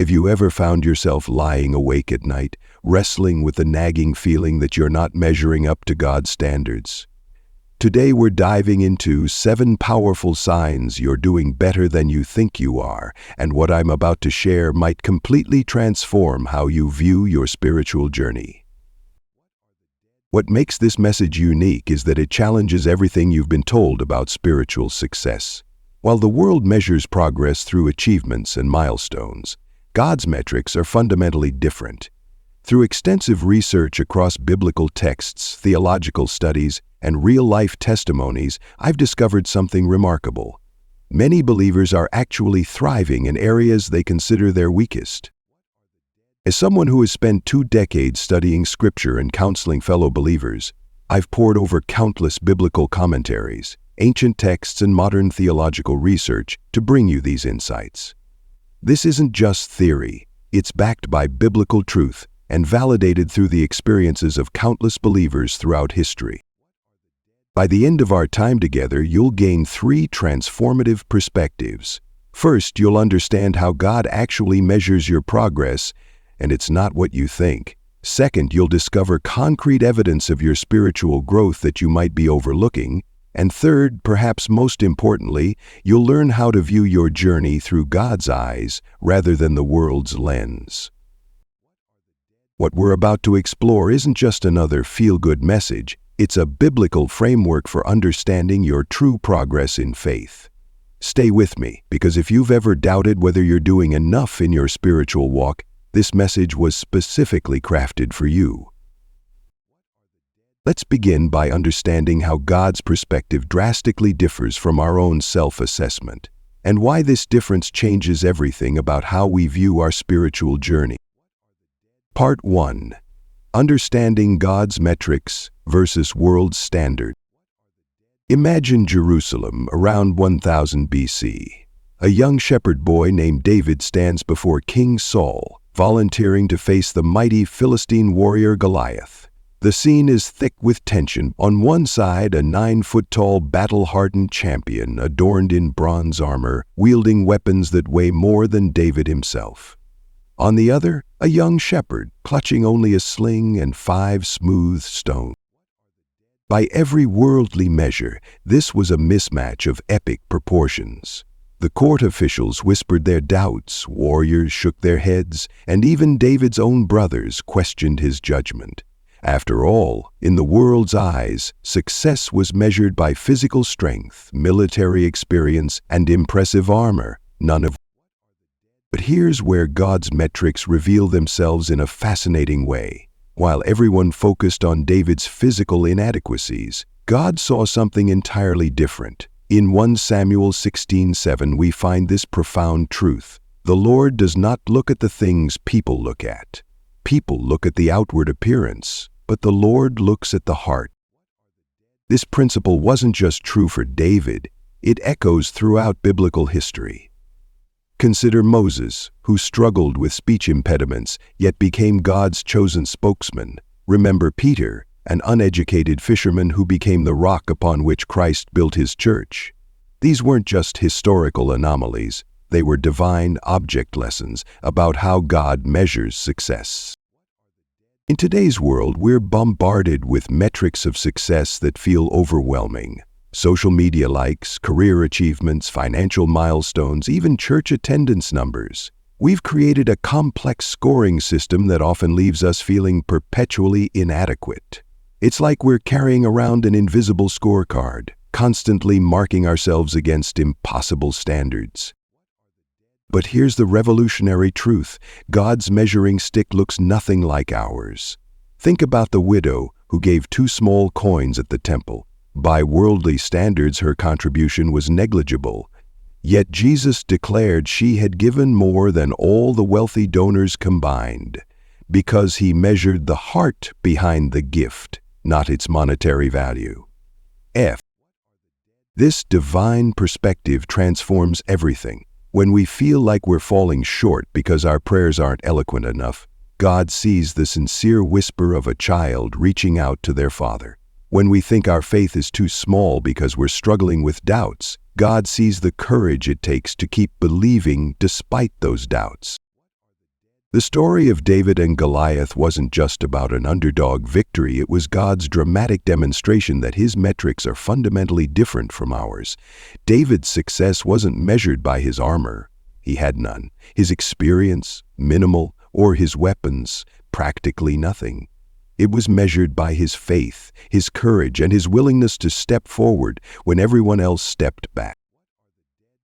Have you ever found yourself lying awake at night, wrestling with the nagging feeling that you're not measuring up to God's standards? Today we're diving into 7 powerful signs you're doing better than you think you are, and what I'm about to share might completely transform how you view your spiritual journey. What makes this message unique is that it challenges everything you've been told about spiritual success. While the world measures progress through achievements and milestones, God's metrics are fundamentally different. Through extensive research across biblical texts, theological studies, and real-life testimonies, I've discovered something remarkable. Many believers are actually thriving in areas they consider their weakest. As someone who has spent 2 decades studying Scripture and counseling fellow believers, I've pored over countless biblical commentaries, ancient texts, and modern theological research to bring you these insights. This isn't just theory, it's backed by biblical truth and validated through the experiences of countless believers throughout history. By the end of our time together, you'll gain 3 transformative perspectives. First, you'll understand how God actually measures your progress, and it's not what you think. Second, you'll discover concrete evidence of your spiritual growth that you might be overlooking. And third, perhaps most importantly, you'll learn how to view your journey through God's eyes rather than the world's lens. What we're about to explore isn't just another feel-good message, it's a biblical framework for understanding your true progress in faith. Stay with me, because if you've ever doubted whether you're doing enough in your spiritual walk, this message was specifically crafted for you. Let's begin by understanding how God's perspective drastically differs from our own self-assessment, and why this difference changes everything about how we view our spiritual journey. Part 1. Understanding God's metrics versus world's standard. Imagine Jerusalem around 1000 BC. A young shepherd boy named David stands before King Saul, volunteering to face the mighty Philistine warrior Goliath. The scene is thick with tension. On one side, a 9-foot-tall, battle-hardened champion adorned in bronze armor, wielding weapons that weigh more than David himself. On the other, a young shepherd, clutching only a sling and 5 smooth stones. By every worldly measure, this was a mismatch of epic proportions. The court officials whispered their doubts, warriors shook their heads, and even David's own brothers questioned his judgment. After all, in the world's eyes, success was measured by physical strength, military experience, and impressive armor, none of. But here's where God's metrics reveal themselves in a fascinating way. While everyone focused on David's physical inadequacies, God saw something entirely different. In 1 Samuel 16:7, we find this profound truth. The Lord does not look at the things people look at. People look at the outward appearance, but the Lord looks at the heart. This principle wasn't just true for David, it echoes throughout biblical history. Consider Moses, who struggled with speech impediments, yet became God's chosen spokesman. Remember Peter, an uneducated fisherman who became the rock upon which Christ built his church. These weren't just historical anomalies, they were divine object lessons about how God measures success. In today's world, we're bombarded with metrics of success that feel overwhelming. Social media likes, career achievements, financial milestones, even church attendance numbers. We've created a complex scoring system that often leaves us feeling perpetually inadequate. It's like we're carrying around an invisible scorecard, constantly marking ourselves against impossible standards. But here's the revolutionary truth. God's measuring stick looks nothing like ours. Think about the widow who gave 2 small coins at the temple. By worldly standards, her contribution was negligible. Yet Jesus declared she had given more than all the wealthy donors combined, because he measured the heart behind the gift, not its monetary value. This divine perspective transforms everything. When we feel like we're falling short because our prayers aren't eloquent enough, God sees the sincere whisper of a child reaching out to their father. When we think our faith is too small because we're struggling with doubts, God sees the courage it takes to keep believing despite those doubts. The story of David and Goliath wasn't just about an underdog victory, it was God's dramatic demonstration that his metrics are fundamentally different from ours. David's success wasn't measured by his armor. He had none. His experience, minimal, or his weapons, practically nothing. It was measured by his faith, his courage, and his willingness to step forward when everyone else stepped back.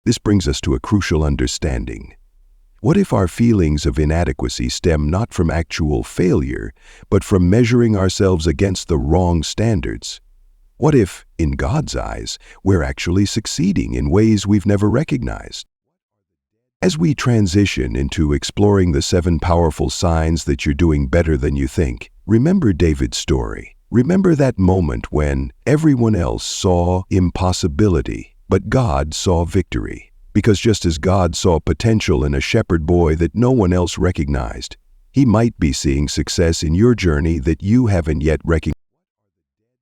This brings us to a crucial understanding. What if our feelings of inadequacy stem not from actual failure, but from measuring ourselves against the wrong standards? What if, in God's eyes, we're actually succeeding in ways we've never recognized? As we transition into exploring the 7 powerful signs that you're doing better than you think, remember David's story. Remember that moment when everyone else saw impossibility, but God saw victory. Because just as God saw potential in a shepherd boy that no one else recognized, He might be seeing success in your journey that you haven't yet recognized.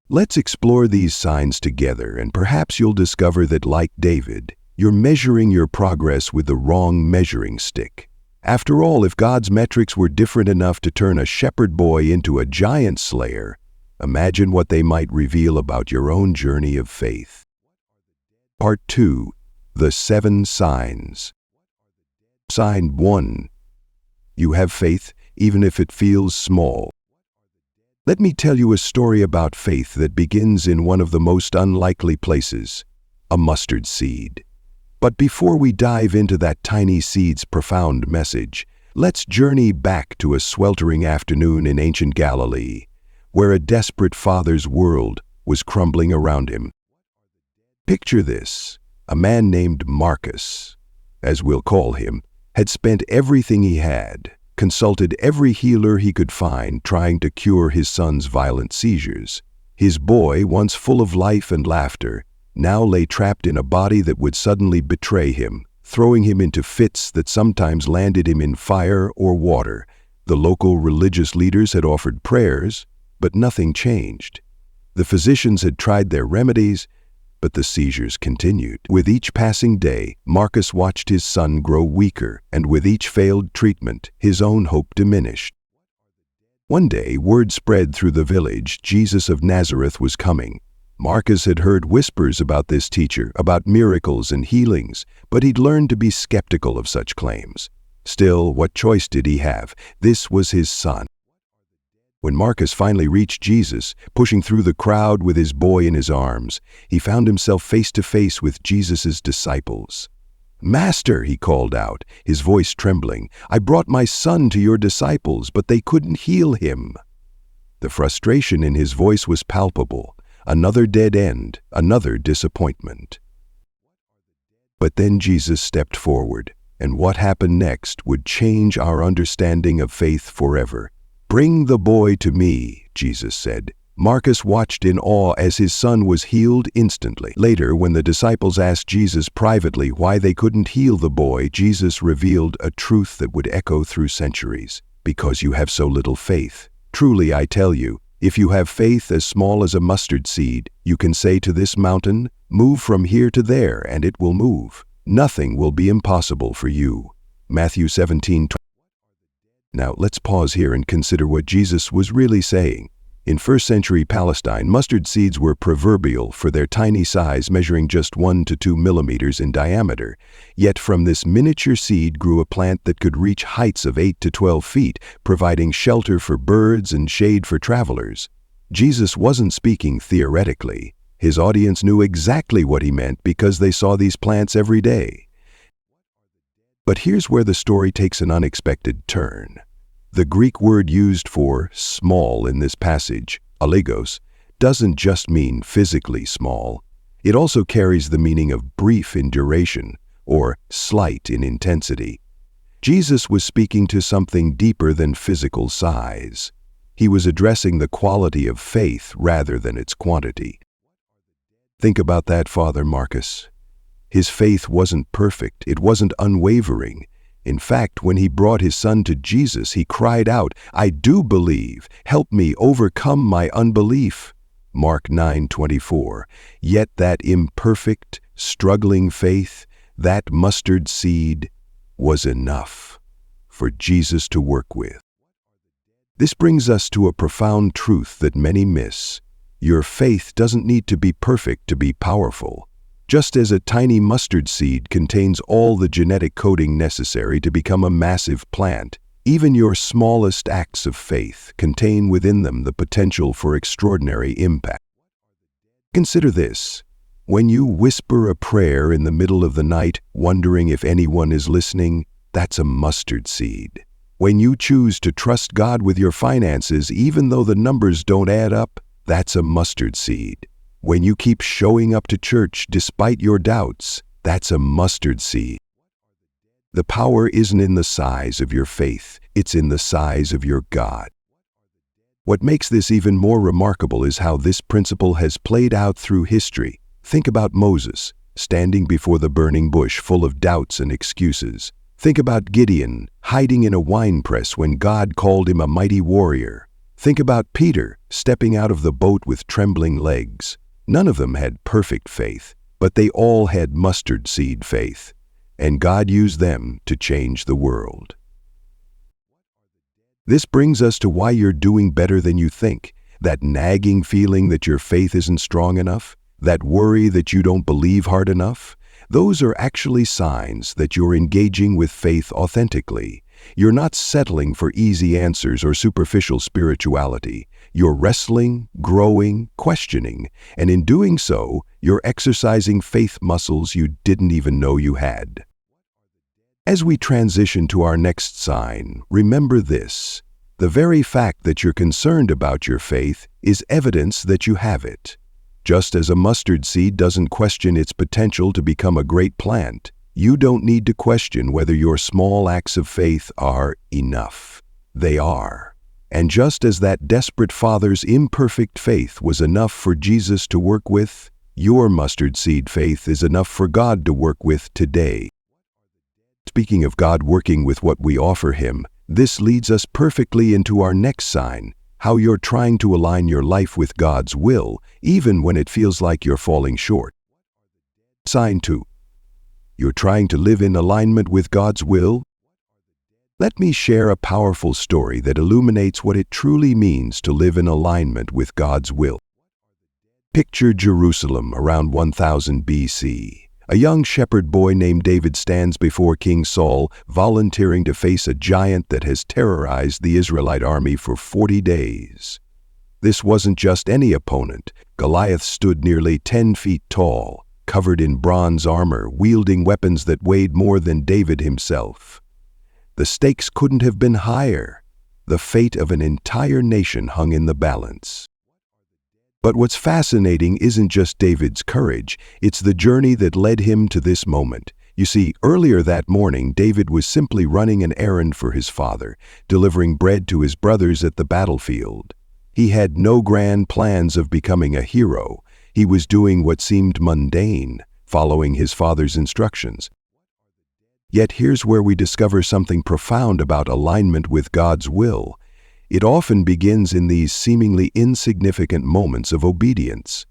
Let's explore these signs together, and perhaps you'll discover that, like David, you're measuring your progress with the wrong measuring stick. After all, if God's metrics were different enough to turn a shepherd boy into a giant slayer, imagine what they might reveal about your own journey of faith. Part 2. The 7 signs. Sign 1. You have faith, even if it feels small. Let me tell you a story about faith that begins in one of the most unlikely places, a mustard seed. But before we dive into that tiny seed's profound message, let's journey back to a sweltering afternoon in ancient Galilee, where a desperate father's world was crumbling around him. Picture this. A man named Marcus, as we'll call him, had spent everything he had, consulted every healer he could find trying to cure his son's violent seizures. His boy, once full of life and laughter, now lay trapped in a body that would suddenly betray him, throwing him into fits that sometimes landed him in fire or water. The local religious leaders had offered prayers, but nothing changed. The physicians had tried their remedies, but the seizures continued. With each passing day, Marcus watched his son grow weaker, and with each failed treatment, his own hope diminished. One day, word spread through the village Jesus of Nazareth was coming. Marcus had heard whispers about this teacher, about miracles and healings, but he'd learned to be skeptical of such claims. Still, what choice did he have? This was his son. When Marcus finally reached Jesus, pushing through the crowd with his boy in his arms, he found himself face to face with Jesus' disciples. "Master," he called out, his voice trembling, "I brought my son to your disciples, but they couldn't heal him." The frustration in his voice was palpable. Another dead end, another disappointment. But then Jesus stepped forward, and what happened next would change our understanding of faith forever. "Bring the boy to me," Jesus said. Marcus watched in awe as his son was healed instantly. Later, when the disciples asked Jesus privately why they couldn't heal the boy, Jesus revealed a truth that would echo through centuries. "Because you have so little faith. Truly, I tell you, if you have faith as small as a mustard seed, you can say to this mountain, 'Move from here to there,' and it will move. Nothing will be impossible for you." Matthew 17:20. Now, let's pause here and consider what Jesus was really saying. In first-century Palestine, mustard seeds were proverbial for their tiny size, measuring just 1 to 2 millimeters in diameter. Yet from this miniature seed grew a plant that could reach heights of 8 to 12 feet, providing shelter for birds and shade for travelers. Jesus wasn't speaking theoretically. His audience knew exactly what he meant because they saw these plants every day. But here's where the story takes an unexpected turn. The Greek word used for small in this passage, oligos, doesn't just mean physically small. It also carries the meaning of brief in duration or slight in intensity. Jesus was speaking to something deeper than physical size. He was addressing the quality of faith rather than its quantity. Think about that, Father Marcus. His faith wasn't perfect, it wasn't unwavering. In fact, when he brought his son to Jesus, he cried out, "I do believe, help me overcome my unbelief." Mark 9:24. Yet that imperfect, struggling faith, that mustard seed, was enough. for Jesus to work with. This brings us to a profound truth that many miss. Your faith doesn't need to be perfect to be powerful. Just as a tiny mustard seed contains all the genetic coding necessary to become a massive plant, even your smallest acts of faith contain within them the potential for extraordinary impact. Consider this. When you whisper a prayer in the middle of the night, wondering if anyone is listening, that's a mustard seed. When you choose to trust God with your finances, even though the numbers don't add up, that's a mustard seed. When you keep showing up to church despite your doubts, that's a mustard seed. The power isn't in the size of your faith, it's in the size of your God. What makes this even more remarkable is how this principle has played out through history. Think about Moses, standing before the burning bush full of doubts and excuses. Think about Gideon, hiding in a winepress when God called him a mighty warrior. Think about Peter, stepping out of the boat with trembling legs. None of them had perfect faith, but they all had mustard seed faith, and God used them to change the world. This brings us to why you're doing better than you think. That nagging feeling that your faith isn't strong enough, that worry that you don't believe hard enough, those are actually signs that you're engaging with faith authentically. You're not settling for easy answers or superficial spirituality. You're wrestling, growing, questioning, and in doing so, you're exercising faith muscles you didn't even know you had. As we transition to our next sign, remember this. The very fact that you're concerned about your faith is evidence that you have it. Just as a mustard seed doesn't question its potential to become a great plant, you don't need to question whether your small acts of faith are enough. They are. And just as that desperate father's imperfect faith was enough for Jesus to work with, your mustard seed faith is enough for God to work with today. Speaking of God working with what we offer Him, this leads us perfectly into our next sign, how you're trying to align your life with God's will, even when it feels like you're falling short. Sign 2. You're trying to live in alignment with God's will? Let me share a powerful story that illuminates what it truly means to live in alignment with God's will. Picture Jerusalem around 1000 BC. A young shepherd boy named David stands before King Saul, volunteering to face a giant that has terrorized the Israelite army for 40 days. This wasn't just any opponent. Goliath stood nearly 10 feet tall, covered in bronze armor, wielding weapons that weighed more than David himself. The stakes couldn't have been higher. The fate of an entire nation hung in the balance. But what's fascinating isn't just David's courage, it's the journey that led him to this moment. You see, earlier that morning, David was simply running an errand for his father, delivering bread to his brothers at the battlefield. He had no grand plans of becoming a hero. He was doing what seemed mundane, following his father's instructions. Yet here's where we discover something profound about alignment with God's will. It often begins in these seemingly insignificant moments of obedience.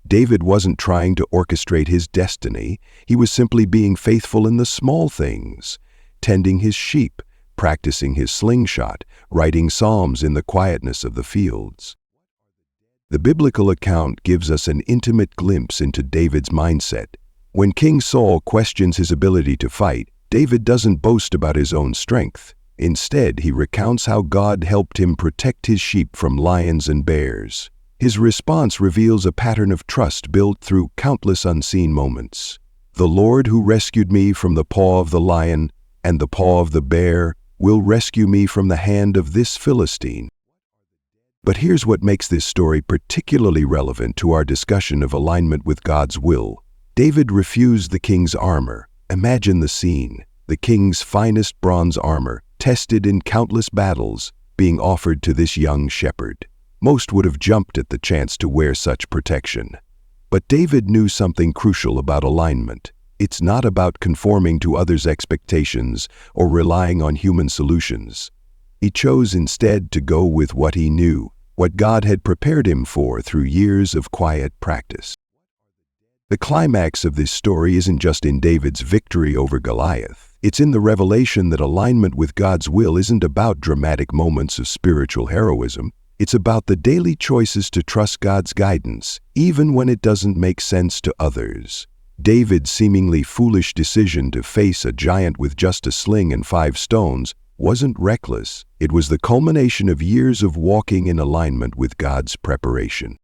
David wasn't trying to orchestrate his destiny. He was simply being faithful in the small things, tending his sheep, practicing his slingshot, writing psalms in the quietness of the fields. The biblical account gives us an intimate glimpse into David's mindset. When King Saul questions his ability to fight, David doesn't boast about his own strength. Instead, he recounts how God helped him protect his sheep from lions and bears. His response reveals a pattern of trust built through countless unseen moments. The Lord who rescued me from the paw of the lion and the paw of the bear will rescue me from the hand of this Philistine. But here's what makes this story particularly relevant to our discussion of alignment with God's will. David refused the king's armor. Imagine the scene. The king's finest bronze armor, tested in countless battles, being offered to this young shepherd. Most would have jumped at the chance to wear such protection. But David knew something crucial about alignment. It's not about conforming to others' expectations or relying on human solutions. He chose instead to go with what he knew, what God had prepared him for through years of quiet practice. The climax of this story isn't just in David's victory over Goliath. It's in the revelation that alignment with God's will isn't about dramatic moments of spiritual heroism. It's about the daily choices to trust God's guidance, even when it doesn't make sense to others. David's seemingly foolish decision to face a giant with just a sling and 5 stones wasn't reckless. It was the culmination of years of walking in alignment with God's preparation.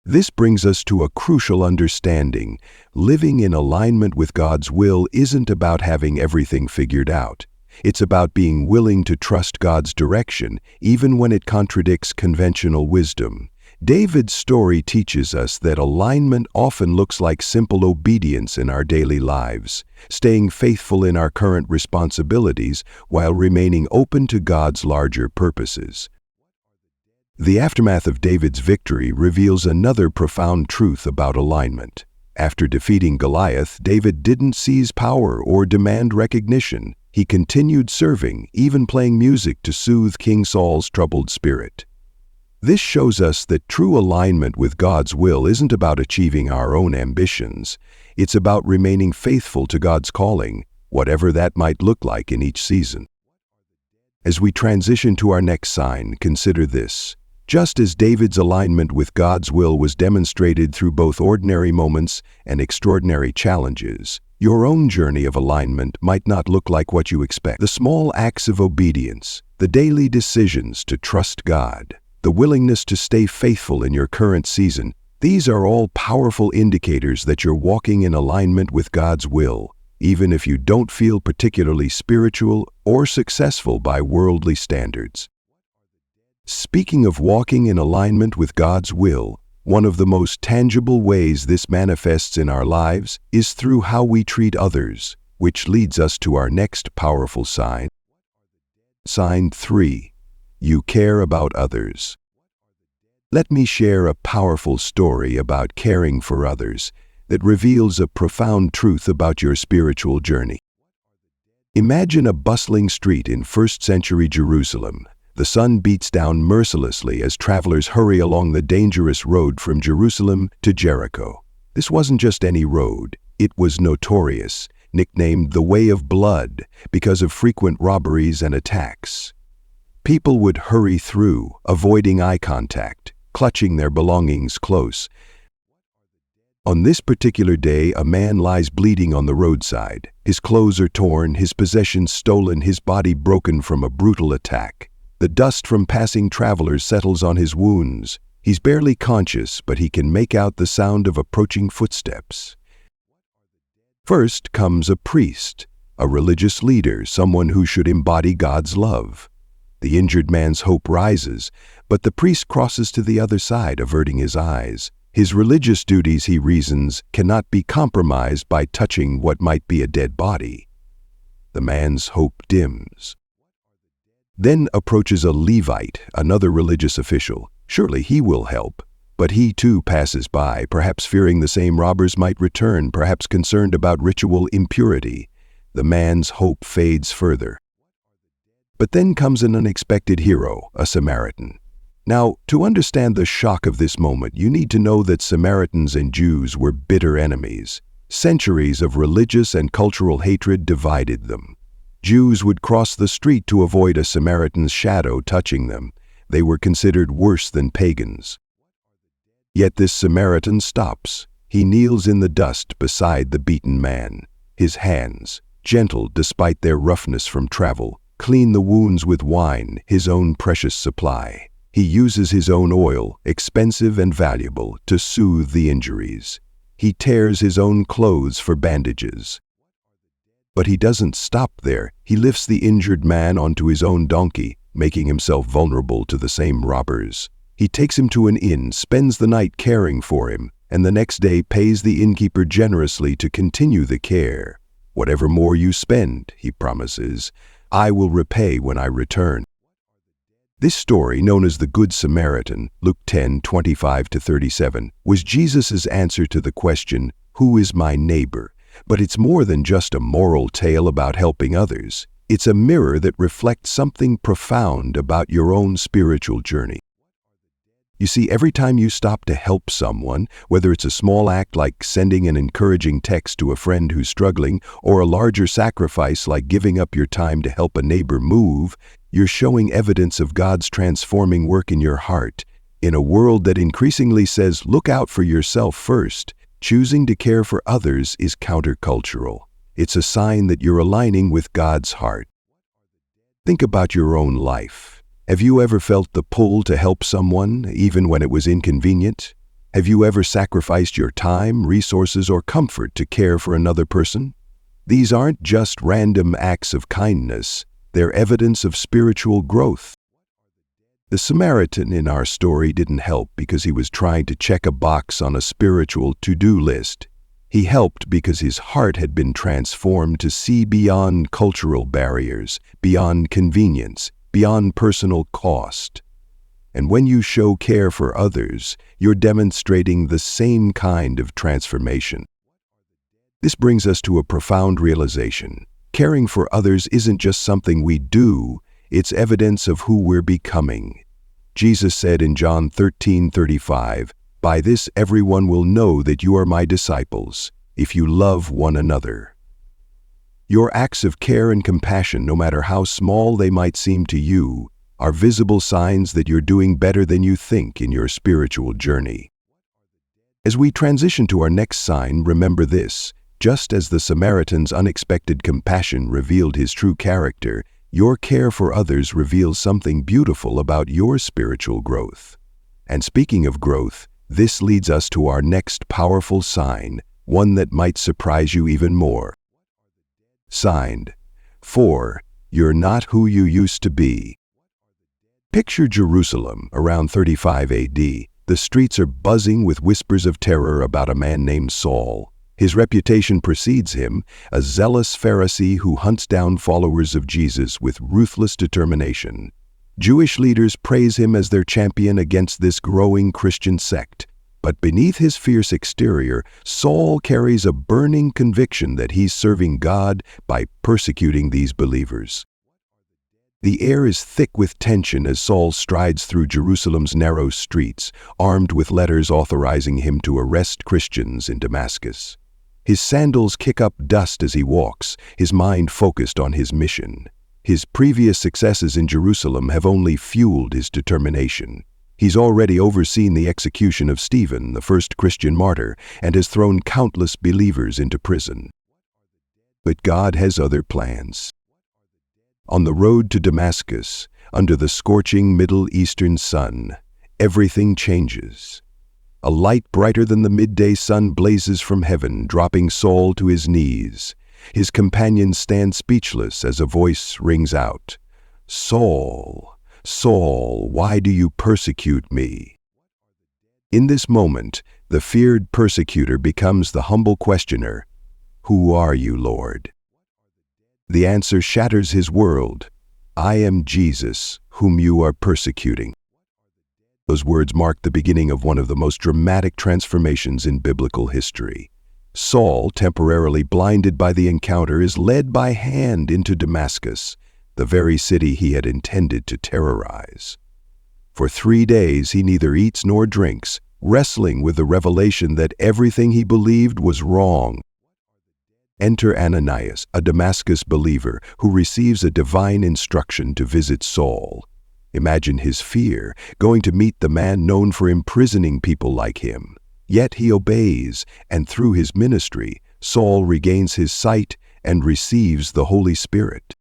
This brings us to a crucial understanding. Living in alignment with God's will isn't about having everything figured out. It's about being willing to trust God's direction, even when it contradicts conventional wisdom. David's story teaches us that alignment often looks like simple obedience in our daily lives, staying faithful in our current responsibilities while remaining open to God's larger purposes. The aftermath of David's victory reveals another profound truth about alignment. After defeating Goliath, David didn't seize power or demand recognition. He continued serving, even playing music to soothe King Saul's troubled spirit. This shows us that true alignment with God's will isn't about achieving our own ambitions. It's about remaining faithful to God's calling, whatever that might look like in each season. As we transition to our next sign, consider this. Just as David's alignment with God's will was demonstrated through both ordinary moments and extraordinary challenges, your own journey of alignment might not look like what you expect. The small acts of obedience, the daily decisions to trust God, the willingness to stay faithful in your current season, these are all powerful indicators that you're walking in alignment with God's will, even if you don't feel particularly spiritual or successful by worldly standards. Speaking of walking in alignment with God's will, one of the most tangible ways this manifests in our lives is through how we treat others, which leads us to our next powerful sign. Sign 3. You care about others. Let me share a powerful story about caring for others that reveals a profound truth about your spiritual journey. Imagine a bustling street in first-century Jerusalem. The sun beats down mercilessly as travelers hurry along the dangerous road from Jerusalem to Jericho. This wasn't just any road. It was notorious, nicknamed the Way of Blood because of frequent robberies and attacks. People would hurry through, avoiding eye contact, clutching their belongings close. On this particular day, a man lies bleeding on the roadside. His clothes are torn, his possessions stolen, his body broken from a brutal attack. The dust from passing travelers settles on his wounds. He's barely conscious, but he can make out the sound of approaching footsteps. First comes a priest, a religious leader, someone who should embody God's love. The injured man's hope rises, but the priest crosses to the other side, averting his eyes. His religious duties, he reasons, cannot be compromised by touching what might be a dead body. The man's hope dims. Then approaches a Levite, another religious official. Surely he will help. But he too passes by, perhaps fearing the same robbers might return, perhaps concerned about ritual impurity. The man's hope fades further. But then comes an unexpected hero, a Samaritan. Now, to understand the shock of this moment, you need to know that Samaritans and Jews were bitter enemies. Centuries of religious and cultural hatred divided them. Jews would cross the street to avoid a Samaritan's shadow touching them. They were considered worse than pagans. Yet this Samaritan stops. He kneels in the dust beside the beaten man. His hands, gentle despite their roughness from travel, clean the wounds with wine, his own precious supply. He uses his own oil, expensive and valuable, to soothe the injuries. He tears his own clothes for bandages. But he doesn't stop there. He lifts the injured man onto his own donkey, making himself vulnerable to the same robbers. He takes him to an inn, spends the night caring for him, and the next day pays the innkeeper generously to continue the care. Whatever more you spend, he promises, I will repay when I return. This story, known as the Good Samaritan, Luke 10:25-37, was Jesus' answer to the question, who is my neighbor? But it's more than just a moral tale about helping others. It's a mirror that reflects something profound about your own spiritual journey. You see, every time you stop to help someone, whether it's a small act like sending an encouraging text to a friend who's struggling, or a larger sacrifice like giving up your time to help a neighbor move, you're showing evidence of God's transforming work in your heart. In a world that increasingly says, look out for yourself first, choosing to care for others is countercultural. It's a sign that you're aligning with God's heart. Think about your own life. Have you ever felt the pull to help someone, even when it was inconvenient? Have you ever sacrificed your time, resources, or comfort to care for another person? These aren't just random acts of kindness, they're evidence of spiritual growth. The Samaritan in our story didn't help because he was trying to check a box on a spiritual to-do list. He helped because his heart had been transformed to see beyond cultural barriers, beyond convenience, beyond personal cost. And when you show care for others, you're demonstrating the same kind of transformation. This brings us to a profound realization. Caring for others isn't just something we do, it's evidence of who we're becoming. Jesus said in John 13:35, "By this everyone will know that you are my disciples, if you love one another." Your acts of care and compassion, no matter how small they might seem to you, are visible signs that you're doing better than you think in your spiritual journey. As we transition to our next sign, remember this: just as the Samaritan's unexpected compassion revealed his true character, your care for others reveals something beautiful about your spiritual growth. And speaking of growth, this leads us to our next powerful sign, one that might surprise you even more. Sign 4. You're not who you used to be. Picture Jerusalem around 35 AD. The streets are buzzing with whispers of terror about a man named Saul. His reputation precedes him, a zealous Pharisee who hunts down followers of Jesus with ruthless determination. Jewish leaders praise him as their champion against this growing Christian sect. But beneath his fierce exterior, Saul carries a burning conviction that he's serving God by persecuting these believers. The air is thick with tension as Saul strides through Jerusalem's narrow streets, armed with letters authorizing him to arrest Christians in Damascus. His sandals kick up dust as he walks, his mind focused on his mission. His previous successes in Jerusalem have only fueled his determination. He's already overseen the execution of Stephen, the first Christian martyr, and has thrown countless believers into prison. But God has other plans. On the road to Damascus, under the scorching Middle Eastern sun, everything changes. A light brighter than the midday sun blazes from heaven, dropping Saul to his knees. His companions stand speechless as a voice rings out, "Saul, Saul, why do you persecute me?" In this moment, the feared persecutor becomes the humble questioner, "Who are you, Lord?" The answer shatters his world, "I am Jesus, whom you are persecuting." Those words mark the beginning of one of the most dramatic transformations in biblical history. Saul, temporarily blinded by the encounter, is led by hand into Damascus, the very city he had intended to terrorize. For 3 days he neither eats nor drinks, wrestling with the revelation that everything he believed was wrong. Enter Ananias, a Damascus believer who receives a divine instruction to visit Saul. Imagine his fear, going to meet the man known for imprisoning people like him. Yet he obeys, and through his ministry, Saul regains his sight and receives the Holy Spirit.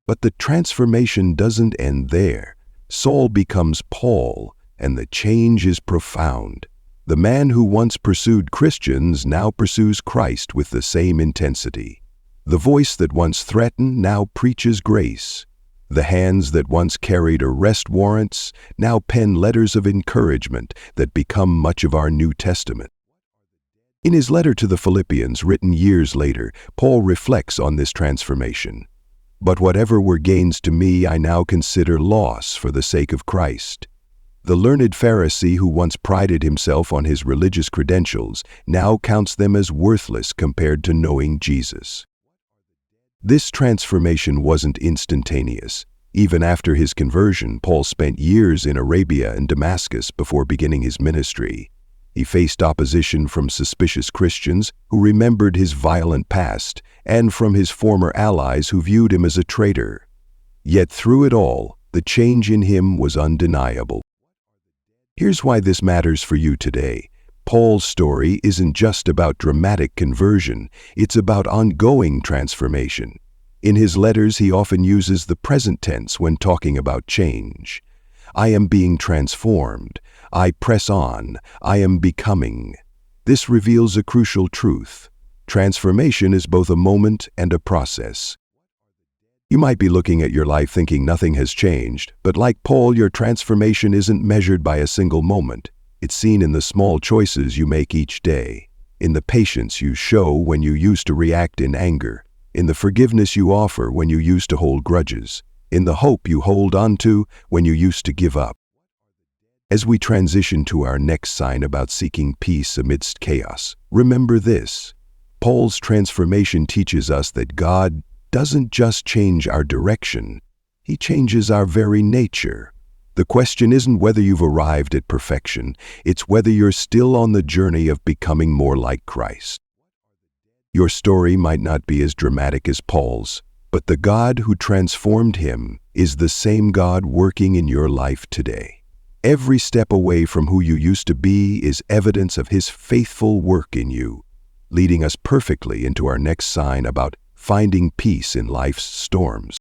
But the transformation doesn't end there. Saul becomes Paul, and the change is profound. The man who once pursued Christians now pursues Christ with the same intensity. The voice that once threatened now preaches grace. The hands that once carried arrest warrants now pen letters of encouragement that become much of our New Testament. In his letter to the Philippians, written years later, Paul reflects on this transformation. "But whatever were gains to me, I now consider loss for the sake of Christ." The learned Pharisee who once prided himself on his religious credentials now counts them as worthless compared to knowing Jesus. This transformation wasn't instantaneous. Even after his conversion, Paul spent years in Arabia and Damascus before beginning his ministry. He faced opposition from suspicious Christians who remembered his violent past and from his former allies who viewed him as a traitor. Yet through it all, the change in him was undeniable. Here's why this matters for you today. Paul's story isn't just about dramatic conversion, it's about ongoing transformation. In his letters, he often uses the present tense when talking about change. I am being transformed. I press on. I am becoming. This reveals a crucial truth. Transformation is both a moment and a process. You might be looking at your life thinking nothing has changed, but like Paul, your transformation isn't measured by a single moment. It's seen in the small choices you make each day, in the patience you show when you used to react in anger, in the forgiveness you offer when you used to hold grudges, in the hope you hold onto when you used to give up. As we transition to our next sign about seeking peace amidst chaos, remember this. Paul's transformation teaches us that God doesn't just change our direction, He changes our very nature. The question isn't whether you've arrived at perfection, it's whether you're still on the journey of becoming more like Christ. Your story might not be as dramatic as Paul's, but the God who transformed him is the same God working in your life today. Every step away from who you used to be is evidence of His faithful work in you, leading us perfectly into our next sign about finding peace in life's storms.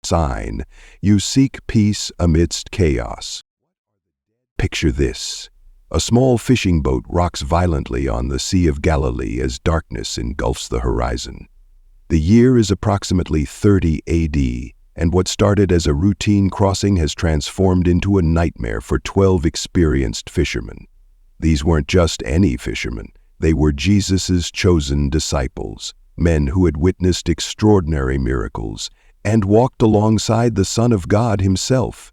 Sign, you seek peace amidst chaos. Picture this. A small fishing boat rocks violently on the Sea of Galilee as darkness engulfs the horizon. The year is approximately 30 AD, and what started as a routine crossing has transformed into a nightmare for 12 experienced fishermen. These weren't just any fishermen. They were Jesus' chosen disciples, men who had witnessed extraordinary miracles and walked alongside the Son of God Himself.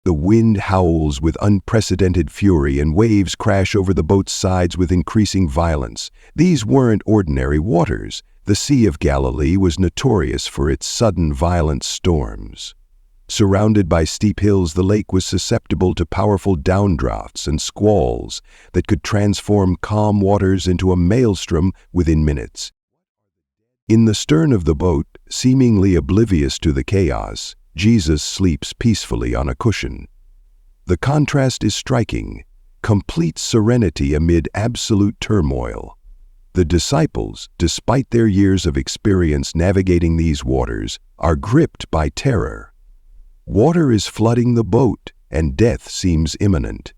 The wind howls with unprecedented fury and waves crash over the boat's sides with increasing violence. These weren't ordinary waters. The Sea of Galilee was notorious for its sudden violent storms. Surrounded by steep hills, the lake was susceptible to powerful downdrafts and squalls that could transform calm waters into a maelstrom within minutes. In the stern of the boat, seemingly oblivious to the chaos, Jesus sleeps peacefully on a cushion. The contrast is striking, complete serenity amid absolute turmoil. The disciples, despite their years of experience navigating these waters, are gripped by terror. Water is flooding the boat, and death seems imminent.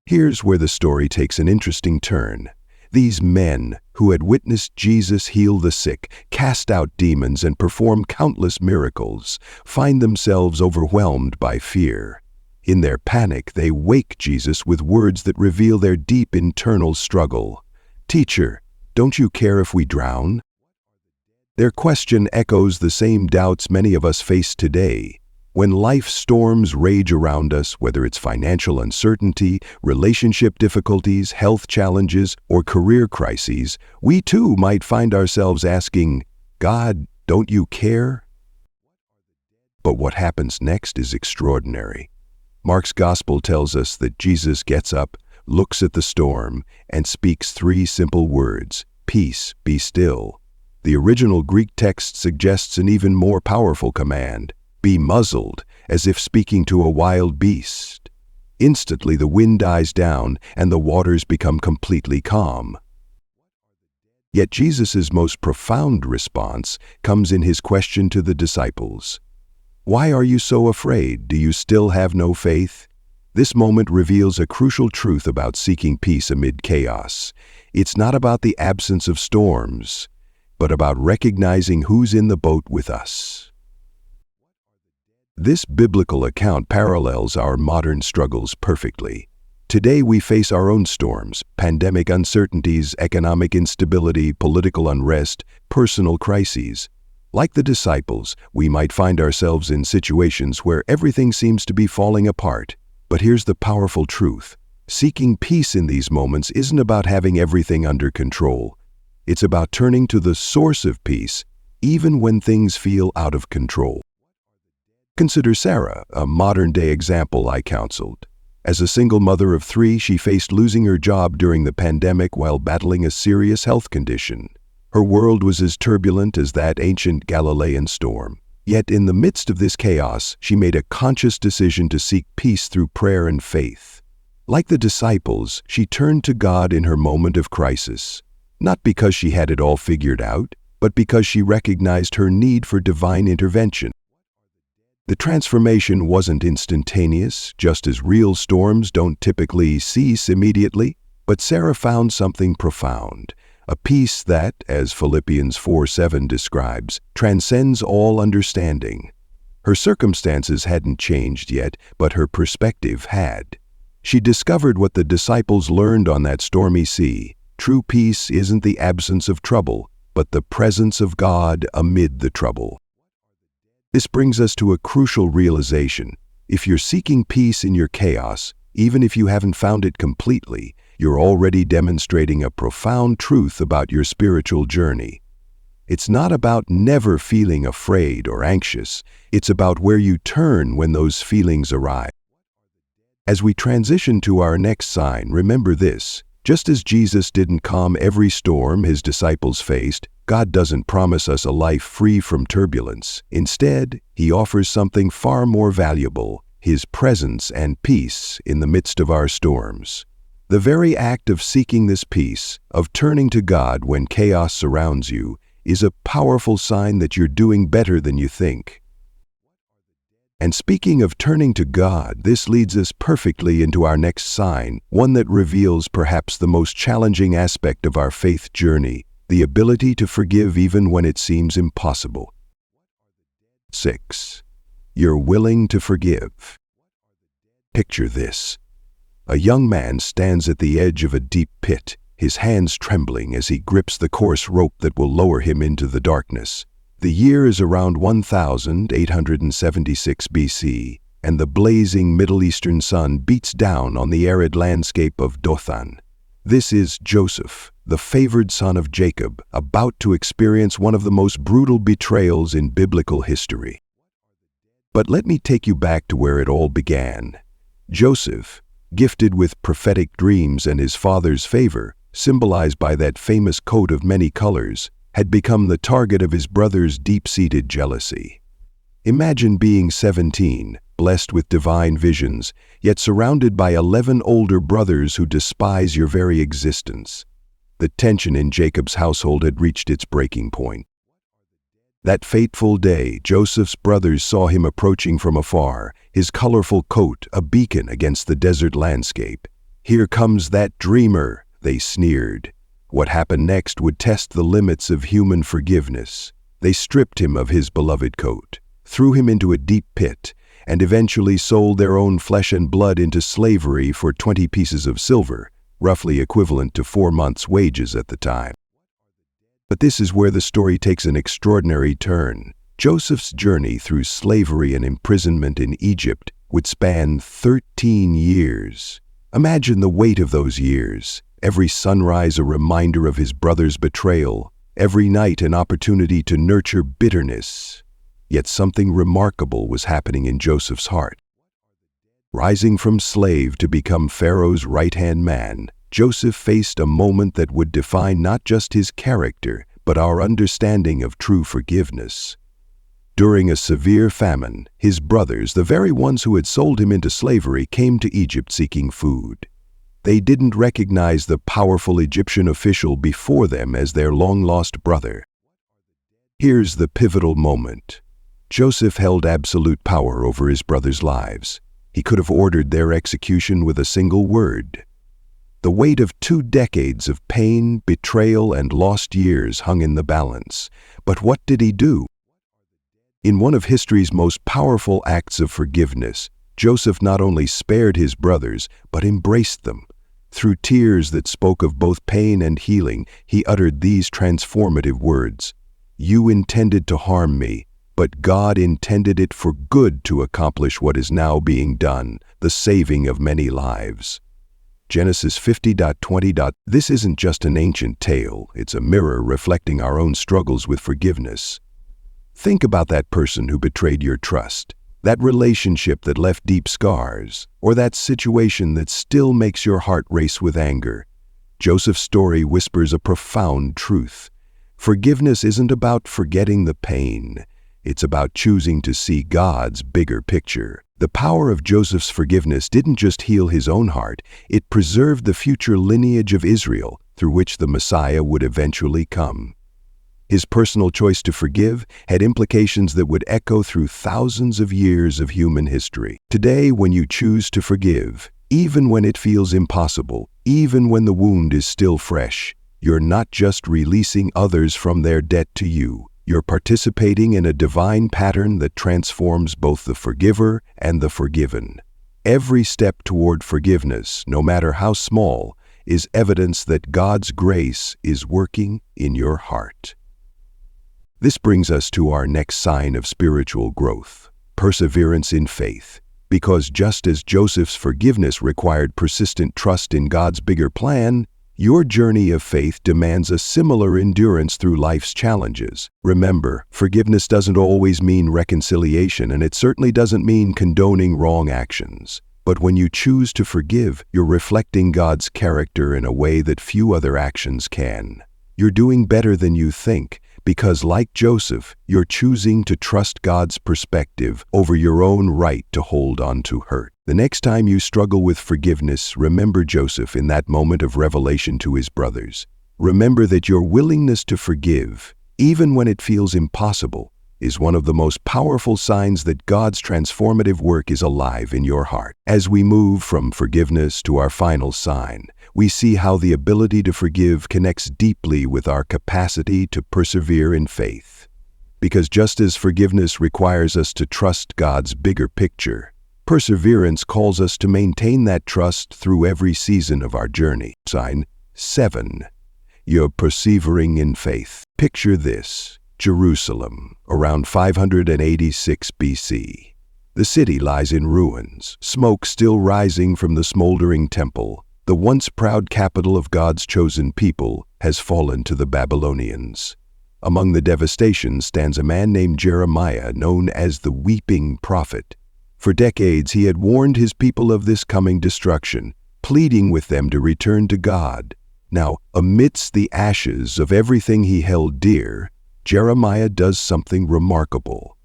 Here's where the story takes an interesting turn. These men, who had witnessed Jesus heal the sick, cast out demons, and perform countless miracles, find themselves overwhelmed by fear. In their panic, they wake Jesus with words that reveal their deep internal struggle. "Teacher, don't you care if we drown?" Their question echoes the same doubts many of us face today. When life storms rage around us, whether it's financial uncertainty, relationship difficulties, health challenges, or career crises, we too might find ourselves asking, "God, don't you care?" But what happens next is extraordinary. Mark's gospel tells us that Jesus gets up, looks at the storm, and speaks three simple words: "Peace, be still." The original Greek text suggests an even more powerful command: "Be muzzled," as if speaking to a wild beast. Instantly the wind dies down and the waters become completely calm. Yet Jesus' most profound response comes in His question to the disciples. "Why are you so afraid? Do you still have no faith?" This moment reveals a crucial truth about seeking peace amid chaos. It's not about the absence of storms, but about recognizing who's in the boat with us. This biblical account parallels our modern struggles perfectly. Today we face our own storms: pandemic uncertainties, economic instability, political unrest, personal crises. Like the disciples, we might find ourselves in situations where everything seems to be falling apart. But here's the powerful truth. Seeking peace in these moments isn't about having everything under control. It's about turning to the source of peace even when things feel out of control. Consider Sarah, a modern-day example I counseled. As a single mother of 3, she faced losing her job during the pandemic while battling a serious health condition. Her world was as turbulent as that ancient Galilean storm. Yet in the midst of this chaos, she made a conscious decision to seek peace through prayer and faith. Like the disciples, she turned to God in her moment of crisis, not because she had it all figured out, but because she recognized her need for divine intervention. The transformation wasn't instantaneous, just as real storms don't typically cease immediately, but Sarah found something profound, a peace that, as Philippians 4:7 describes, transcends all understanding. Her circumstances hadn't changed yet, but her perspective had. She discovered what the disciples learned on that stormy sea. True peace isn't the absence of trouble, but the presence of God amid the trouble. This brings us to a crucial realization. If you're seeking peace in your chaos, even if you haven't found it completely, you're already demonstrating a profound truth about your spiritual journey. It's not about never feeling afraid or anxious. It's about where you turn when those feelings arrive. As we transition to our next sign, remember this. Just as Jesus didn't calm every storm his disciples faced, God doesn't promise us a life free from turbulence. Instead, he offers something far more valuable, his presence and peace in the midst of our storms. The very act of seeking this peace, of turning to God when chaos surrounds you, is a powerful sign that you're doing better than you think. And speaking of turning to God, this leads us perfectly into our next sign, one that reveals perhaps the most challenging aspect of our faith journey, the ability to forgive even when it seems impossible. 6. You're willing to forgive. Picture this. A young man stands at the edge of a deep pit, his hands trembling as he grips the coarse rope that will lower him into the darkness. The year is around 1876 BC, and the blazing Middle Eastern sun beats down on the arid landscape of Dothan. This is Joseph, the favored son of Jacob, about to experience one of the most brutal betrayals in biblical history. But let me take you back to where it all began. Joseph, gifted with prophetic dreams and his father's favor, symbolized by that famous coat of many colors, had become the target of his brother's deep-seated jealousy. Imagine being 17, blessed with divine visions, yet surrounded by 11 older brothers who despise your very existence. The tension in Jacob's household had reached its breaking point. That fateful day, Joseph's brothers saw him approaching from afar, his colorful coat a beacon against the desert landscape. "Here comes that dreamer," they sneered. What happened next would test the limits of human forgiveness. They stripped him of his beloved coat, threw him into a deep pit, and eventually sold their own flesh and blood into slavery for 20 pieces of silver, roughly equivalent to 4 months' wages at the time. But this is where the story takes an extraordinary turn. Joseph's journey through slavery and imprisonment in Egypt would span 13 years. Imagine the weight of those years. Every sunrise a reminder of his brother's betrayal, every night an opportunity to nurture bitterness. Yet something remarkable was happening in Joseph's heart. Rising from slave to become Pharaoh's right-hand man, Joseph faced a moment that would define not just his character, but our understanding of true forgiveness. During a severe famine, his brothers, the very ones who had sold him into slavery, came to Egypt seeking food. They didn't recognize the powerful Egyptian official before them as their long-lost brother. Here's the pivotal moment. Joseph held absolute power over his brothers' lives. He could have ordered their execution with a single word. The weight of 2 decades of pain, betrayal, and lost years hung in the balance. But what did he do? In one of history's most powerful acts of forgiveness, Joseph not only spared his brothers, but embraced them. Through tears that spoke of both pain and healing, he uttered these transformative words: "You intended to harm me, but God intended it for good to accomplish what is now being done, the saving of many lives." Genesis 50:20. This isn't just an ancient tale, it's a mirror reflecting our own struggles with forgiveness. Think about that person who betrayed your trust, that relationship that left deep scars, or that situation that still makes your heart race with anger. Joseph's story whispers a profound truth. Forgiveness isn't about forgetting the pain. It's about choosing to see God's bigger picture. The power of Joseph's forgiveness didn't just heal his own heart, it preserved the future lineage of Israel through which the Messiah would eventually come. His personal choice to forgive had implications that would echo through thousands of years of human history. Today, when you choose to forgive, even when it feels impossible, even when the wound is still fresh, you're not just releasing others from their debt to you. You're participating in a divine pattern that transforms both the forgiver and the forgiven. Every step toward forgiveness, no matter how small, is evidence that God's grace is working in your heart. This brings us to our next sign of spiritual growth, perseverance in faith. Because just as Joseph's forgiveness required persistent trust in God's bigger plan, your journey of faith demands a similar endurance through life's challenges. Remember, forgiveness doesn't always mean reconciliation, and it certainly doesn't mean condoning wrong actions. But when you choose to forgive, you're reflecting God's character in a way that few other actions can. You're doing better than you think, because like Joseph, you're choosing to trust God's perspective over your own right to hold on to hurt. The next time you struggle with forgiveness, remember Joseph in that moment of revelation to his brothers. Remember that your willingness to forgive, even when it feels impossible, is one of the most powerful signs that God's transformative work is alive in your heart. As we move from forgiveness to our final sign, we see how the ability to forgive connects deeply with our capacity to persevere in faith. Because just as forgiveness requires us to trust God's bigger picture, perseverance calls us to maintain that trust through every season of our journey. Sign 7. You're persevering in faith. Picture this: Jerusalem, around 586 BC. The city lies in ruins, smoke still rising from the smoldering temple. The once proud capital of God's chosen people has fallen to the Babylonians. Among the devastation stands a man named Jeremiah, known as the Weeping Prophet. For decades he had warned his people of this coming destruction, pleading with them to return to God. Now, amidst the ashes of everything he held dear, Jeremiah does something remarkable.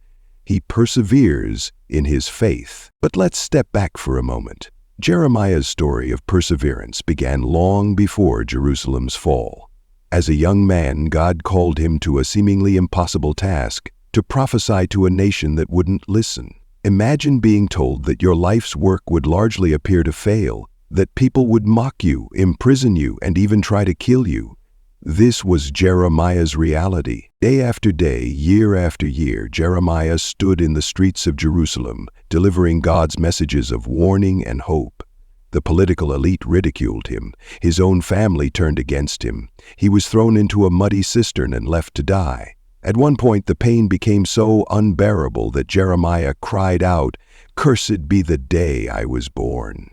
He perseveres in his faith. But let's step back for a moment. Jeremiah's story of perseverance began long before Jerusalem's fall. As a young man, God called him to a seemingly impossible task, to prophesy to a nation that wouldn't listen. Imagine being told that your life's work would largely appear to fail, that people would mock you, imprison you, and even try to kill you. This was Jeremiah's reality. Day after day, year after year, Jeremiah stood in the streets of Jerusalem, delivering God's messages of warning and hope. The political elite ridiculed him. His own family turned against him. He was thrown into a muddy cistern and left to die. At one point, the pain became so unbearable that Jeremiah cried out, "Cursed be the day I was born."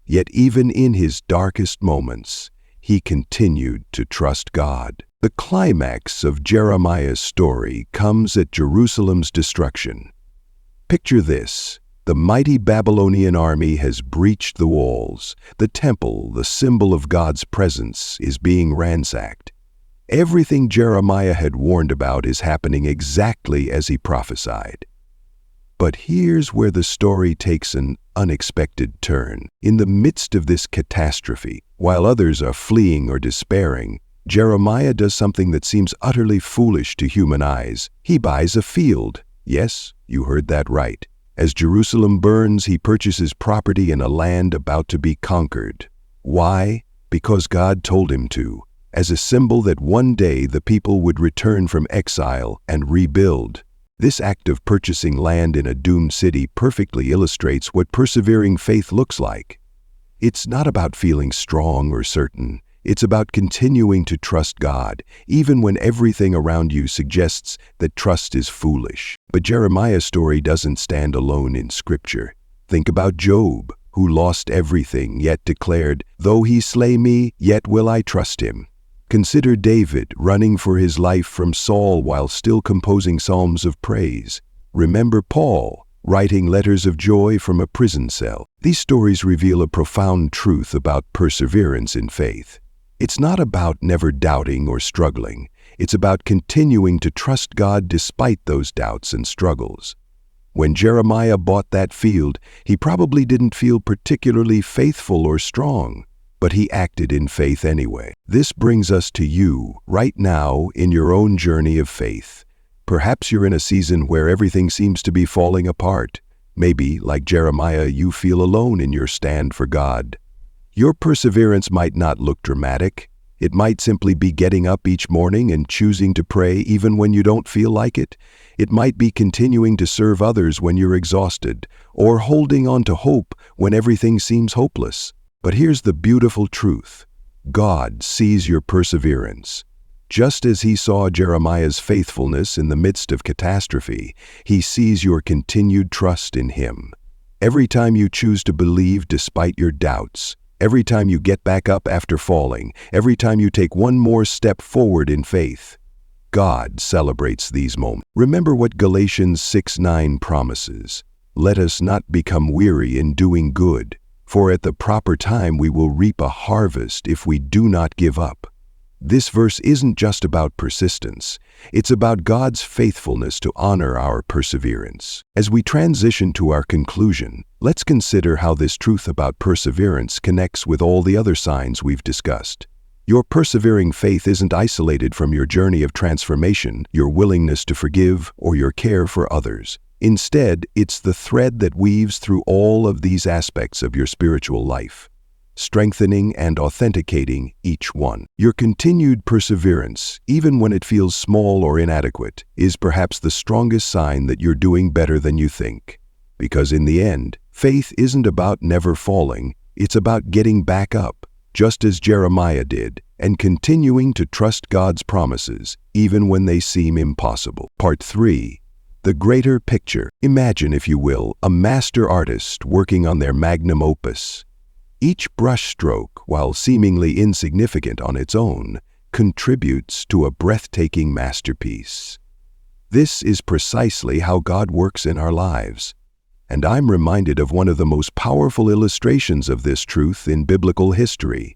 Yet even in his darkest moments, he continued to trust God. The climax of Jeremiah's story comes at Jerusalem's destruction. Picture this: the mighty Babylonian army has breached the walls. The temple, the symbol of God's presence, is being ransacked. Everything Jeremiah had warned about is happening exactly as he prophesied. But here's where the story takes an unexpected turn. In the midst of this catastrophe, while others are fleeing or despairing, Jeremiah does something that seems utterly foolish to human eyes. He buys a field. Yes, you heard that right. As Jerusalem burns, he purchases property in a land about to be conquered. Why? Because God told him to, as a symbol that one day the people would return from exile and rebuild. This act of purchasing land in a doomed city perfectly illustrates what persevering faith looks like. It's not about feeling strong or certain. It's about continuing to trust God, even when everything around you suggests that trust is foolish. But Jeremiah's story doesn't stand alone in Scripture. Think about Job, who lost everything, yet declared, "Though he slay me, yet will I trust him." Consider David running for his life from Saul while still composing psalms of praise. Remember Paul writing letters of joy from a prison cell. These stories reveal a profound truth about perseverance in faith. It's not about never doubting or struggling. It's about continuing to trust God despite those doubts and struggles. When Jeremiah bought that field, he probably didn't feel particularly faithful or strong, but he acted in faith anyway. This brings us to you, right now, in your own journey of faith. Perhaps you're in a season where everything seems to be falling apart. Maybe, like Jeremiah, you feel alone in your stand for God. Your perseverance might not look dramatic. It might simply be getting up each morning and choosing to pray even when you don't feel like it. It might be continuing to serve others when you're exhausted, or holding on to hope when everything seems hopeless. But here's the beautiful truth. God sees your perseverance. Just as he saw Jeremiah's faithfulness in the midst of catastrophe, he sees your continued trust in him. Every time you choose to believe despite your doubts, every time you get back up after falling, every time you take one more step forward in faith, God celebrates these moments. Remember what Galatians 6:9 promises. Let us not become weary in doing good, for at the proper time we will reap a harvest if we do not give up. This verse isn't just about persistence. It's about God's faithfulness to honor our perseverance. As we transition to our conclusion, let's consider how this truth about perseverance connects with all the other signs we've discussed. Your persevering faith isn't isolated from your journey of transformation, your willingness to forgive, or your care for others. Instead, it's the thread that weaves through all of these aspects of your spiritual life, strengthening and authenticating each one. Your continued perseverance, even when it feels small or inadequate, is perhaps the strongest sign that you're doing better than you think. Because in the end, faith isn't about never falling, it's about getting back up, just as Jeremiah did, and continuing to trust God's promises, even when they seem impossible. Part 3. The greater picture. Imagine, if you will, a master artist working on their magnum opus. Each brushstroke, while seemingly insignificant on its own, contributes to a breathtaking masterpiece. This is precisely how God works in our lives. And I'm reminded of one of the most powerful illustrations of this truth in biblical history,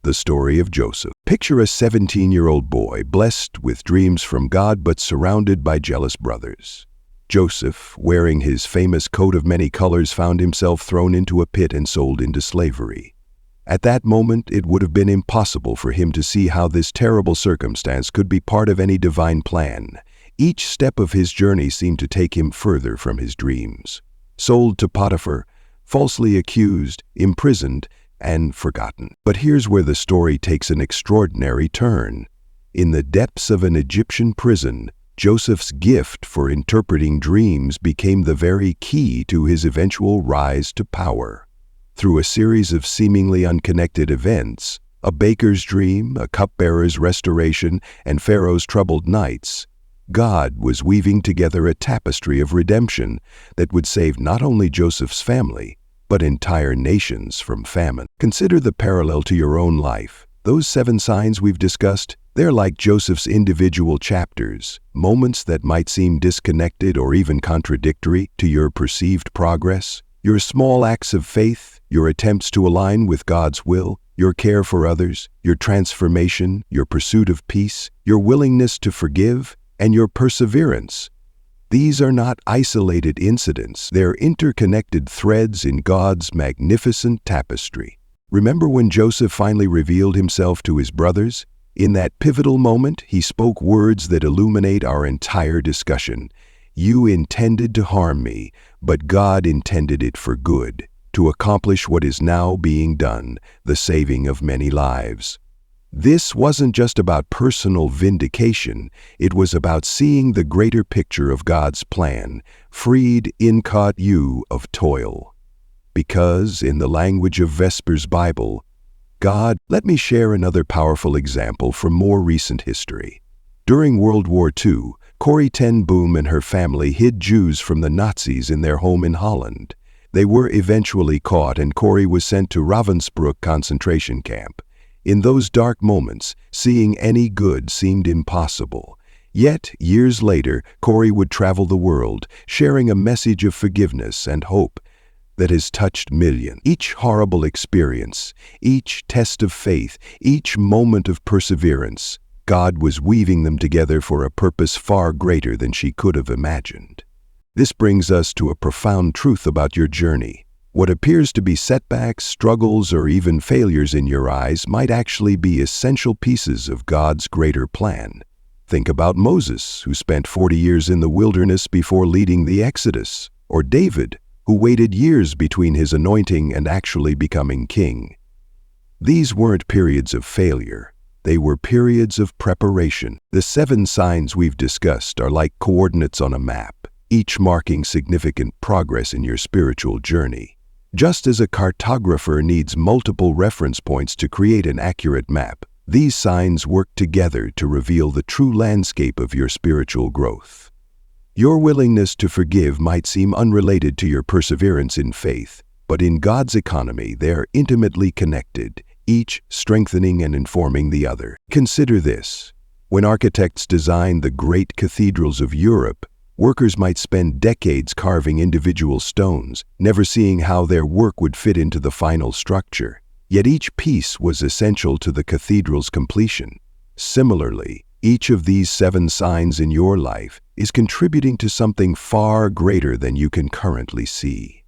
the story of Joseph. Picture a 17-year-old boy blessed with dreams from God but surrounded by jealous brothers. Joseph, wearing his famous coat of many colors, found himself thrown into a pit and sold into slavery. At that moment, it would have been impossible for him to see how this terrible circumstance could be part of any divine plan. Each step of his journey seemed to take him further from his dreams. Sold to Potiphar, falsely accused, imprisoned, and forgotten. But here's where the story takes an extraordinary turn. In the depths of an Egyptian prison, Joseph's gift for interpreting dreams became the very key to his eventual rise to power. Through a series of seemingly unconnected events, a baker's dream, a cupbearer's restoration, and Pharaoh's troubled nights, God was weaving together a tapestry of redemption that would save not only Joseph's family, but entire nations from famine. Consider the parallel to your own life. Those 7 signs we've discussed, they're like Joseph's individual chapters, moments that might seem disconnected or even contradictory to your perceived progress. Your small acts of faith, your attempts to align with God's will, your care for others, your transformation, your pursuit of peace, your willingness to forgive, and your perseverance. These are not isolated incidents. They're interconnected threads in God's magnificent tapestry. Remember when Joseph finally revealed himself to his brothers? In that pivotal moment, he spoke words that illuminate our entire discussion. You intended to harm me, but God intended it for good, to accomplish what is now being done, the saving of many lives. This wasn't just about personal vindication, it was about seeing the greater picture of God's plan, freed incaught you of toil. Because, in the language of Vesper's Bible, God, let me share another powerful example from more recent history. During World War II, Corrie ten Boom and her family hid Jews from the Nazis in their home in Holland. They were eventually caught and Corrie was sent to Ravensbrück concentration camp. In those dark moments, seeing any good seemed impossible. Yet, years later, Corey would travel the world, sharing a message of forgiveness and hope that has touched millions. Each horrible experience, each test of faith, each moment of perseverance, God was weaving them together for a purpose far greater than she could have imagined. This brings us to a profound truth about your journey. What appears to be setbacks, struggles, or even failures in your eyes might actually be essential pieces of God's greater plan. Think about Moses, who spent 40 years in the wilderness before leading the Exodus, or David, who waited years between his anointing and actually becoming king. These weren't periods of failure. They were periods of preparation. The 7 signs we've discussed are like coordinates on a map, each marking significant progress in your spiritual journey. Just as a cartographer needs multiple reference points to create an accurate map, these signs work together to reveal the true landscape of your spiritual growth. Your willingness to forgive might seem unrelated to your perseverance in faith, but in God's economy they are intimately connected, each strengthening and informing the other. Consider this. When architects designed the great cathedrals of Europe, workers might spend decades carving individual stones, never seeing how their work would fit into the final structure. Yet each piece was essential to the cathedral's completion. Similarly, each of these 7 signs in your life is contributing to something far greater than you can currently see.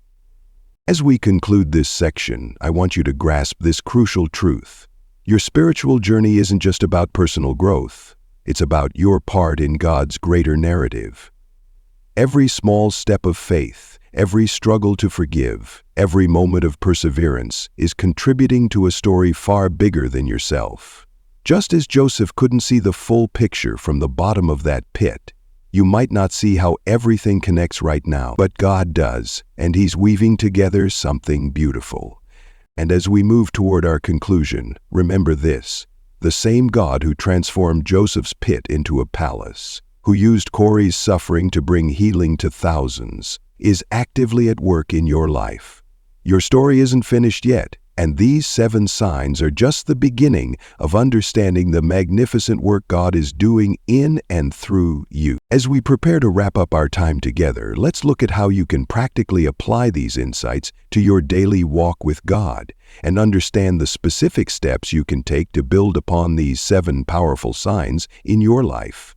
As we conclude this section, I want you to grasp this crucial truth. Your spiritual journey isn't just about personal growth. It's about your part in God's greater narrative. Every small step of faith, every struggle to forgive, every moment of perseverance is contributing to a story far bigger than yourself. Just as Joseph couldn't see the full picture from the bottom of that pit, you might not see how everything connects right now, but God does, and He's weaving together something beautiful. And as we move toward our conclusion, remember this: the same God who transformed Joseph's pit into a palace, who used Corey's suffering to bring healing to thousands, is actively at work in your life. Your story isn't finished yet, and these 7 signs are just the beginning of understanding the magnificent work God is doing in and through you. As we prepare to wrap up our time together, let's look at how you can practically apply these insights to your daily walk with God and understand the specific steps you can take to build upon these 7 powerful signs in your life.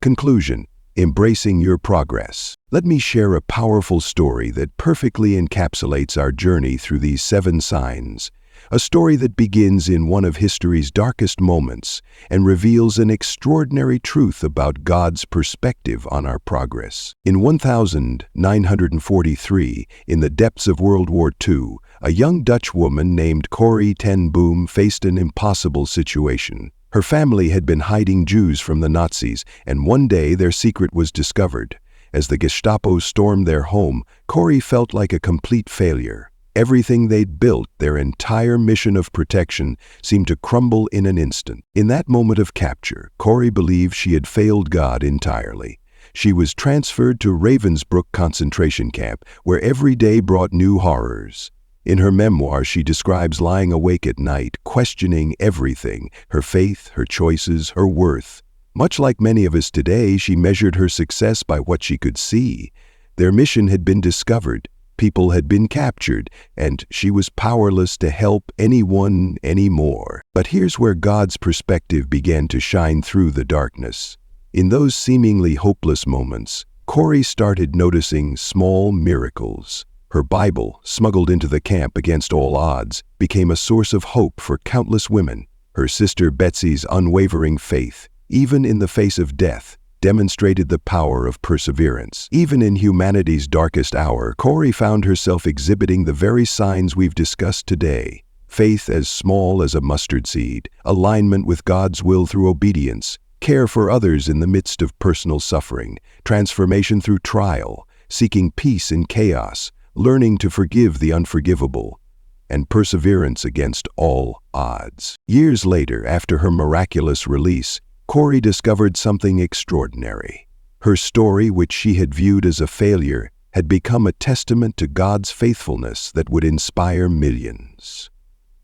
Conclusion: embracing your progress. Let me share a powerful story that perfectly encapsulates our journey through these 7 signs. A story that begins in one of history's darkest moments and reveals an extraordinary truth about God's perspective on our progress. In 1943, in the depths of World War II, a young Dutch woman named Corrie ten Boom faced an impossible situation. Her family had been hiding Jews from the Nazis, and one day their secret was discovered. As the Gestapo stormed their home, Corrie felt like a complete failure. Everything they'd built, their entire mission of protection, seemed to crumble in an instant. In that moment of capture, Corrie believed she had failed God entirely. She was transferred to Ravensbrück concentration camp, where every day brought new horrors. In her memoir, she describes lying awake at night, questioning everything: her faith, her choices, her worth. Much like many of us today, she measured her success by what she could see. Their mission had been discovered, people had been captured, and she was powerless to help anyone anymore. But here's where God's perspective began to shine through the darkness. In those seemingly hopeless moments, Corrie started noticing small miracles. Her Bible, smuggled into the camp against all odds, became a source of hope for countless women. Her sister Betsy's unwavering faith, even in the face of death, demonstrated the power of perseverance. Even in humanity's darkest hour, Corrie found herself exhibiting the very signs we've discussed today: faith as small as a mustard seed, alignment with God's will through obedience, care for others in the midst of personal suffering, transformation through trial, seeking peace in chaos, learning to forgive the unforgivable, and perseverance against all odds. Years later, after her miraculous release, Corrie discovered something extraordinary. Her story, which she had viewed as a failure, had become a testament to God's faithfulness that would inspire millions.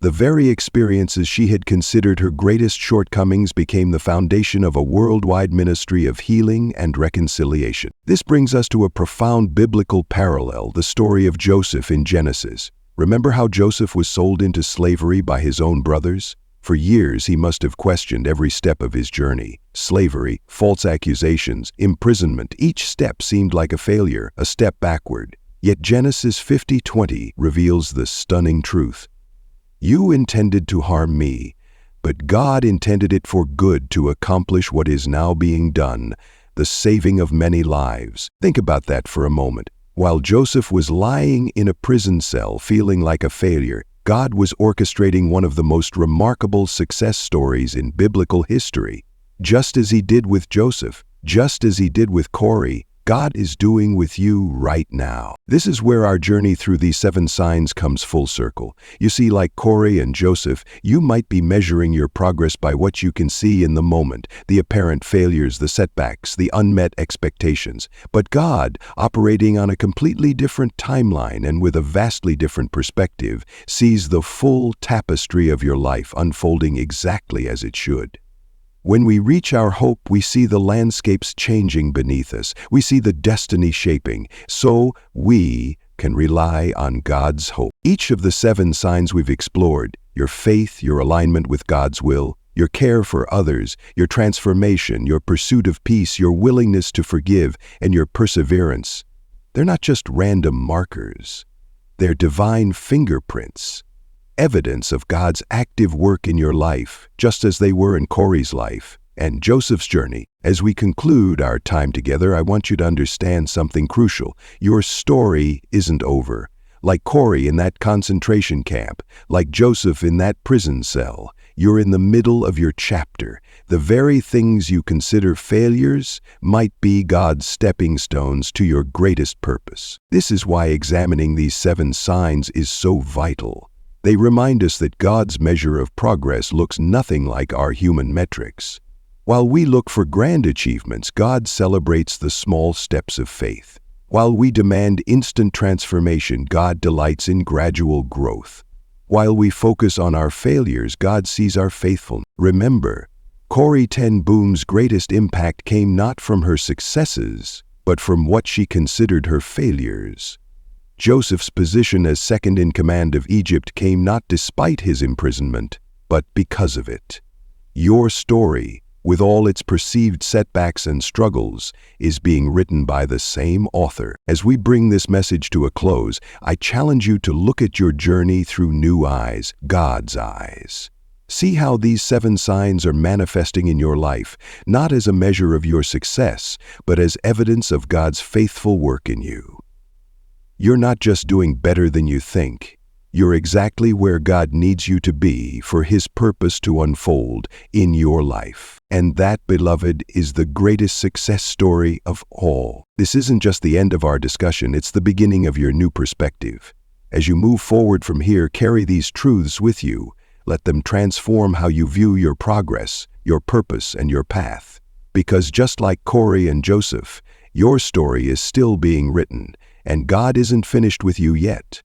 The very experiences she had considered her greatest shortcomings became the foundation of a worldwide ministry of healing and reconciliation. This brings us to a profound biblical parallel, the story of Joseph in Genesis. Remember how Joseph was sold into slavery by his own brothers? For years, he must have questioned every step of his journey. Slavery, false accusations, imprisonment, each step seemed like a failure, a step backward. Yet Genesis 50:20 reveals the stunning truth. You intended to harm me, but God intended it for good to accomplish what is now being done, the saving of many lives. Think about that for a moment. While Joseph was lying in a prison cell feeling like a failure, God was orchestrating one of the most remarkable success stories in biblical history. Just as he did with Joseph, just as he did with Corey, God is doing with you right now. This is where our journey through these 7 signs comes full circle. You see, like Corey and Joseph, you might be measuring your progress by what you can see in the moment, the apparent failures, the setbacks, the unmet expectations. But God, operating on a completely different timeline and with a vastly different perspective, sees the full tapestry of your life unfolding exactly as it should. When we reach our hope, we see the landscapes changing beneath us. We see the destiny shaping, so we can rely on God's hope. Each of the 7 signs we've explored, your faith, your alignment with God's will, your care for others, your transformation, your pursuit of peace, your willingness to forgive, and your perseverance, they're not just random markers. They're divine fingerprints. Evidence of God's active work in your life, just as they were in Corey's life and Joseph's journey. As we conclude our time together, I want you to understand something crucial. Your story isn't over. Like Corey in that concentration camp, like Joseph in that prison cell, you're in the middle of your chapter. The very things you consider failures might be God's stepping stones to your greatest purpose. This is why examining these 7 signs is so vital. They remind us that God's measure of progress looks nothing like our human metrics. While we look for grand achievements, God celebrates the small steps of faith. While we demand instant transformation, God delights in gradual growth. While we focus on our failures, God sees our faithfulness. Remember, Corey ten Boom's greatest impact came not from her successes, but from what she considered her failures. Joseph's position as second in command of Egypt came not despite his imprisonment, but because of it. Your story, with all its perceived setbacks and struggles, is being written by the same author. As we bring this message to a close, I challenge you to look at your journey through new eyes, God's eyes. See how these 7 signs are manifesting in your life, not as a measure of your success, but as evidence of God's faithful work in you. You're not just doing better than you think. You're exactly where God needs you to be for His purpose to unfold in your life. And that, beloved, is the greatest success story of all. This isn't just the end of our discussion, it's the beginning of your new perspective. As you move forward from here, carry these truths with you. Let them transform how you view your progress, your purpose, and your path. Because just like Corey and Joseph, your story is still being written, and God isn't finished with you yet.